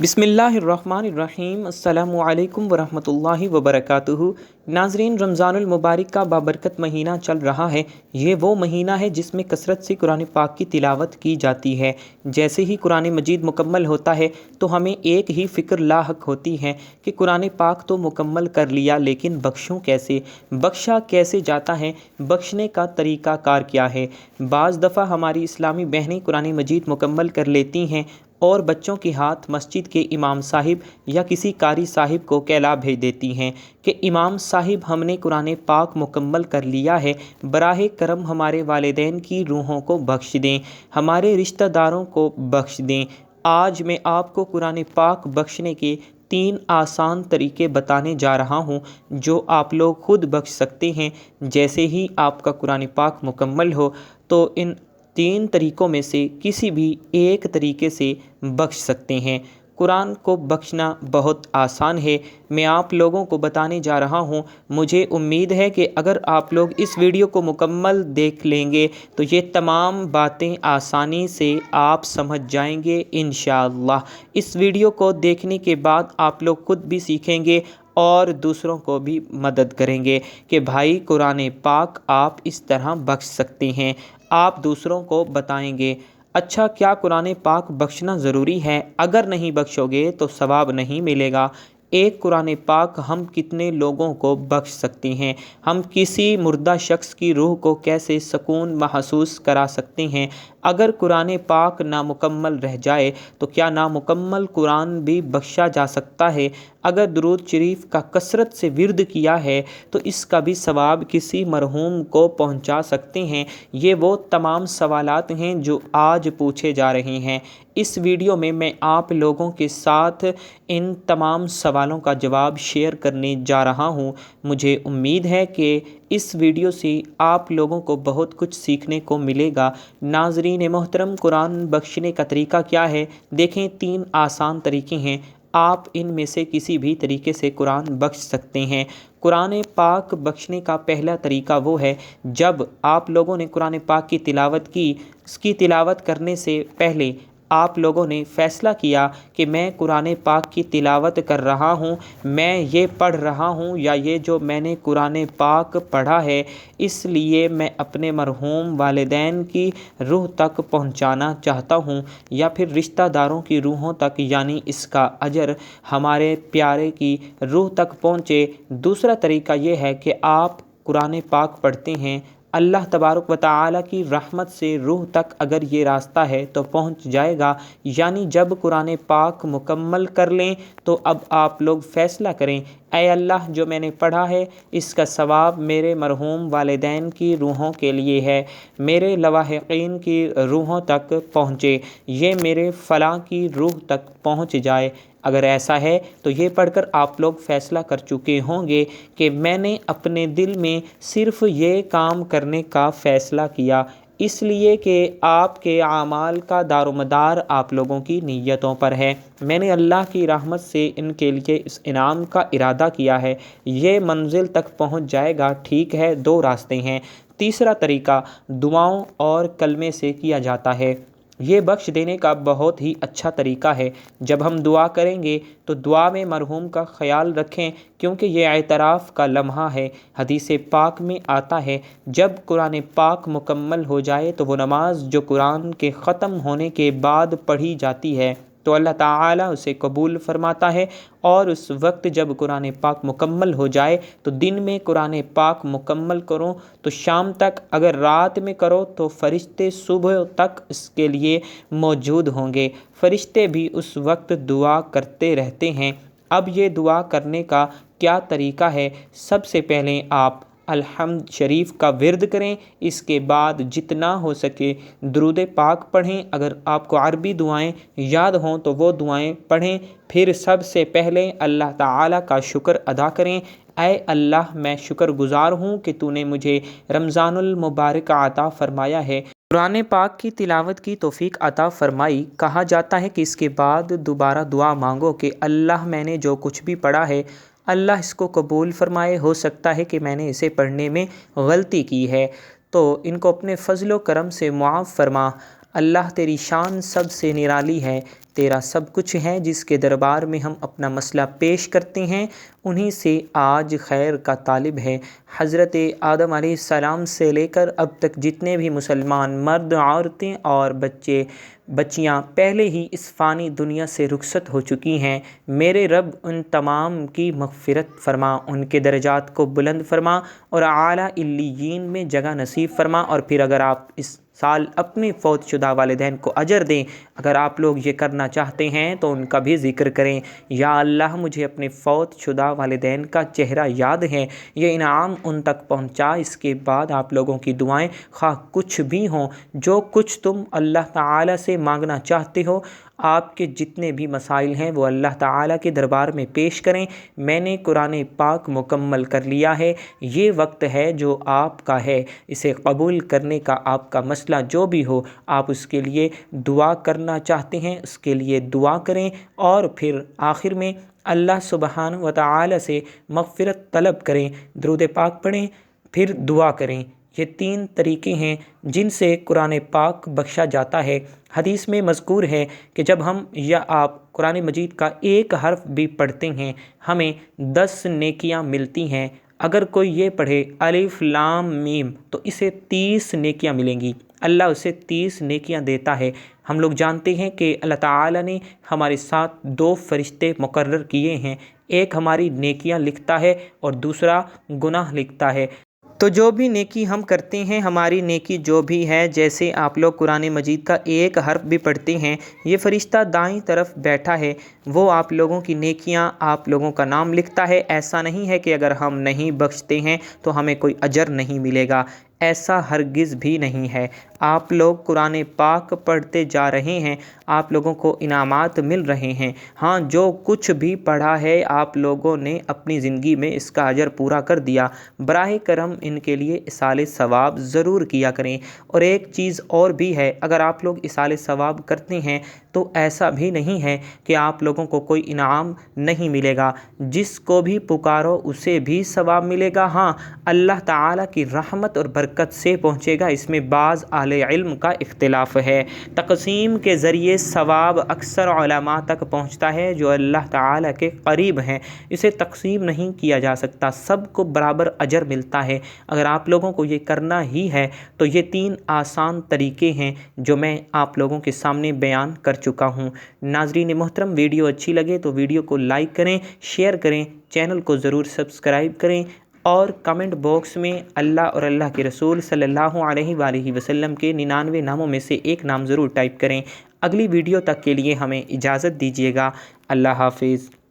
बिस्मिल्लाहिर्रहमानिर्रहीम। अस्सलामु अलैकुम वरहमतुल्लाहि वबरकातुहू। नाज़रीन, रमज़ानुल मुबारक का बाबरकत महीना चल रहा है। ये वो महीना है जिसमें कसरत से कुरान पाक की तिलावत की जाती है। जैसे ही कुरान मजीद मुकम्मल होता है तो हमें एक ही फ़िक्र लाहक होती है कि कुरान पाक तो मुकम्मल कर लिया, लेकिन बख्शूँ कैसे, बख्शा कैसे जाता है, बख्शने का तरीक़ा कार क्या है। बाज़ दफ़ा हमारी इस्लामी बहनें कुरान मजीद मुकम्मल कर लेती हैं और बच्चों के हाथ मस्जिद के इमाम साहिब या किसी कारी साहिब को कहला भेज देती हैं कि इमाम साहिब, हमने कुरान पाक मुकम्मल कर लिया है, बराह करम हमारे वालिदैन की रूहों को बख्श दें, हमारे रिश्तेदारों को बख्श दें। आज मैं आपको कुरान पाक बख्शने के 3 आसान तरीके बताने जा रहा हूँ जो आप लोग खुद बख्श सकते हैं। जैसे ही आपका कुरान पाक मुकम्मल हो तो इन 3 तरीक़ों में से किसी भी एक तरीके से बख्श सकते हैं। कुरान को बख्शना बहुत आसान है, मैं आप लोगों को बताने जा रहा हूँ। मुझे उम्मीद है कि अगर आप लोग इस वीडियो को मुकम्मल देख लेंगे तो ये तमाम बातें आसानी से आप समझ जाएंगे इंशाअल्लाह। इस वीडियो को देखने के बाद आप लोग खुद भी सीखेंगे और दूसरों को भी मदद करेंगे कि भाई कुरान पाक आप इस तरह बख्श सकते हैं। आप दूसरों को बताएंगे। अच्छा, क्या कुरान पाक बख्शना ज़रूरी है? अगर नहीं बख्शोगे तो सवाब नहीं मिलेगा। एक कुरान पाक हम कितने लोगों को बख्श सकते हैं? हम किसी मुर्दा शख्स की रूह को कैसे सुकून महसूस करा सकते हैं? अगर कुरान पाक नामुकम्मल रह जाए तो क्या नामुकम्मल कुरान भी बख्शा जा सकता है? अगर दुरूद शरीफ का कसरत से विर्द किया है तो इसका भी सवाब किसी मरहूम को पहुंचा सकते हैं। ये वो तमाम सवालात हैं जो आज पूछे जा रहे हैं। इस वीडियो में मैं आप लोगों के साथ इन तमाम सवालों का जवाब शेयर करने जा रहा हूँ। मुझे उम्मीद है कि इस वीडियो से आप लोगों को बहुत कुछ सीखने को मिलेगा। नाज़रीन मोहतरम, कुरान बख्शने का तरीका क्या है? देखें, 3 आसान तरीके हैं। आप इनमें से किसी भी तरीके से कुरान बख्श सकते हैं। कुरान पाक बख्शने का पहला तरीका वो है, जब आप लोगों ने कुरान पाक की तिलावत की, उसकी तिलावत करने से पहले आप लोगों ने फ़ैसला किया कि मैं कुरान पाक की तिलावत कर रहा हूँ, मैं ये पढ़ रहा हूँ या ये जो मैंने कुरान पाक पढ़ा है इसलिए मैं अपने मरहूम वालिदैन की रूह तक पहुँचाना चाहता हूँ या फिर रिश्तेदारों की रूहों तक, यानी इसका अजर हमारे प्यारे की रूह तक पहुँचे। दूसरा तरीका ये है कि आप कुरान पाक पढ़ते हैं, अल्लाह तबारक व तआला की रहमत से रूह तक अगर ये रास्ता है तो पहुंच जाएगा। यानी जब कुरान पाक मुकम्मल कर लें तो अब आप लोग फ़ैसला करें, ऐ अल्लाह, जो मैंने पढ़ा है इसका सवाब मेरे मरहूम वालिदैन की रूहों के लिए है, मेरे लवाहिकीन की रूहों तक पहुँचे, ये मेरे फ़लाँ की रूह तक पहुँच जाए। अगर ऐसा है तो ये पढ़कर आप लोग फ़ैसला कर चुके होंगे कि मैंने अपने दिल में सिर्फ़ ये काम करने का फ़ैसला किया, इसलिए कि आपके आमाल का दारोमदार आप लोगों की नीयतों पर है। मैंने अल्लाह की रहमत से इनके लिए इस इनाम का इरादा किया है, ये मंजिल तक पहुंच जाएगा। ठीक है, 2 रास्ते हैं। तीसरा तरीका दुआओं और कलमे से किया जाता है। ये बख्श देने का बहुत ही अच्छा तरीका है। जब हम दुआ करेंगे तो दुआ में मरहूम का ख्याल रखें, क्योंकि ये एतराफ़ का लम्हा है। हदीस पाक में आता है, जब कुरान पाक मुकम्मल हो जाए तो वो नमाज जो कुरान के ख़त्म होने के बाद पढ़ी जाती है तो अल्लाह ताला उसे कबूल फ़रमाता है। और उस वक्त जब कुरान पाक मुकम्मल हो जाए तो दिन में कुरान पाक मुकम्मल करो तो शाम तक, अगर रात में करो तो फ़रिश्ते सुबह तक इसके लिए मौजूद होंगे। फ़रिश्ते भी उस वक्त दुआ करते रहते हैं। अब ये दुआ करने का क्या तरीका है? सबसे पहले आप अल्हम्द शरीफ का विर्द करें, इसके बाद जितना हो सके दुरूद पाक पढ़ें। अगर आपको अरबी दुआएं याद हों तो वो दुआएं पढ़ें। फिर सबसे पहले अल्लाह ताला का शुक्र अदा करें, ऐ अल्लाह, मैं शुक्रगुज़ार हूँ कि तूने मुझे रमज़ानुल मुबारक अता फ़रमाया है, कुरान पाक की तिलावत की तौफ़ीक अता फ़रमाई। कहा जाता है कि इसके बाद दोबारा दुआ मांगो कि अल्लाह, मैंने जो कुछ भी पढ़ा है अल्लाह इसको कबूल फ़रमाए। हो सकता है कि मैंने इसे पढ़ने में गलती की है तो इनको अपने फ़ज़ल व करम से मुआफ़ फ़रमा। اللہ تیری شان سب سے نرالی ہے، تیرا سب کچھ ہے جس کے دربار میں ہم اپنا مسئلہ پیش کرتے ہیں، انہی سے آج خیر کا طالب ہے۔ حضرت آدم علیہ السلام سے لے کر اب تک جتنے بھی مسلمان مرد، عورتیں اور بچیاں پہلے ہی اس فانی دنیا سے رخصت ہو چکی ہیں، میرے رب ان تمام کی مغفرت فرما، ان کے درجات کو بلند فرما اور اعلیٰ علیین میں جگہ نصیب فرما۔ اور پھر اگر آپ اس سال اپنے فوت شدہ والدین کو اجر دیں، اگر آپ لوگ یہ کرنا چاہتے ہیں تو ان کا بھی ذکر کریں۔ یا اللہ مجھے اپنے فوت شدہ والدین کا چہرہ یاد ہے، یہ انعام ان تک پہنچا۔ اس کے بعد آپ لوگوں کی دعائیں خواہ کچھ بھی ہوں، جو کچھ تم اللہ تعالیٰ سے مانگنا چاہتے ہو، آپ کے جتنے بھی مسائل ہیں وہ اللہ تعالیٰ کے دربار میں پیش کریں۔ میں نے قرآن پاک مکمل کر لیا ہے، یہ وقت ہے جو آپ کا ہے، اسے قبول کرنے کا آپ کا مسئلہ جو بھی ہو، آپ اس کے لیے دعا کرنا چاہتے ہیں اس کے لیے دعا کریں، اور پھر آخر میں اللہ سبحانہ و تعالیٰ سے مغفرت طلب کریں، درود پاک پڑھیں، پھر دعا کریں۔ یہ 3 طریقے ہیں جن سے قرآن پاک بخشا جاتا ہے۔ حدیث میں مذکور ہے کہ جب ہم یا آپ قرآن مجید کا ایک حرف بھی پڑھتے ہیں ہمیں 10 نیکیاں ملتی ہیں۔ اگر کوئی یہ پڑھے الف لام میم تو اسے 30 نیکیاں ملیں گی، اللہ اسے 30 نیکیاں دیتا ہے۔ ہم لوگ جانتے ہیں کہ اللہ تعالیٰ نے ہمارے ساتھ 2 فرشتے مقرر کیے ہیں، ایک ہماری نیکیاں لکھتا ہے اور دوسرا گناہ لکھتا ہے۔ تو جو بھی نیکی ہم کرتے ہیں، ہماری نیکی جو بھی ہے، جیسے آپ لوگ قرآن مجید کا ایک حرف بھی پڑھتے ہیں، یہ فرشتہ دائیں طرف بیٹھا ہے، وہ آپ لوگوں کی نیکیاں، آپ لوگوں کا نام لکھتا ہے۔ ایسا نہیں ہے کہ اگر ہم نہیں بخشتے ہیں تو ہمیں کوئی اجر نہیں ملے گا، ایسا ہرگز بھی نہیں ہے۔ آپ لوگ قرآن پاک پڑھتے جا رہے ہیں، آپ لوگوں کو انعامات مل رہے ہیں۔ ہاں، جو کچھ بھی پڑھا ہے آپ لوگوں نے اپنی زندگی میں اس کا اجر پورا کر دیا، براہ کرم ان کے لیے ایصال ثواب ضرور کیا کریں۔ اور ایک چیز اور بھی ہے، اگر آپ لوگ ایصال ثواب کرتے ہیں تو ایسا بھی نہیں ہے کہ آپ لوگوں کو کوئی انعام نہیں ملے گا، جس کو بھی پکارو اسے بھی ثواب ملے گا۔ ہاں، اللہ تعالیٰ کی رحمت اور برکت سے پہنچے گا، اس میں بعض اہل علم کا اختلاف ہے۔ تقسیم کے ذریعے ثواب اکثر علماء تک پہنچتا ہے جو اللہ تعالیٰ کے قریب ہیں، اسے تقسیم نہیں کیا جا سکتا، سب کو برابر اجر ملتا ہے۔ اگر آپ لوگوں کو یہ کرنا ہی ہے تو یہ 3 آسان طریقے ہیں جو میں آپ لوگوں کے سامنے بیان کر چکا ہوں۔ ناظرین محترم، ویڈیو اچھی لگے تو ویڈیو کو لائک کریں، شیئر کریں، چینل کو ضرور سبسکرائب کریں، اور کمنٹ باکس میں اللہ اور اللہ کے رسول صلی اللہ علیہ وآلہ وسلم کے 99 ناموں میں سے ایک نام ضرور ٹائپ کریں۔ اگلی ویڈیو تک کے لیے ہمیں اجازت دیجیے گا۔ اللہ حافظ۔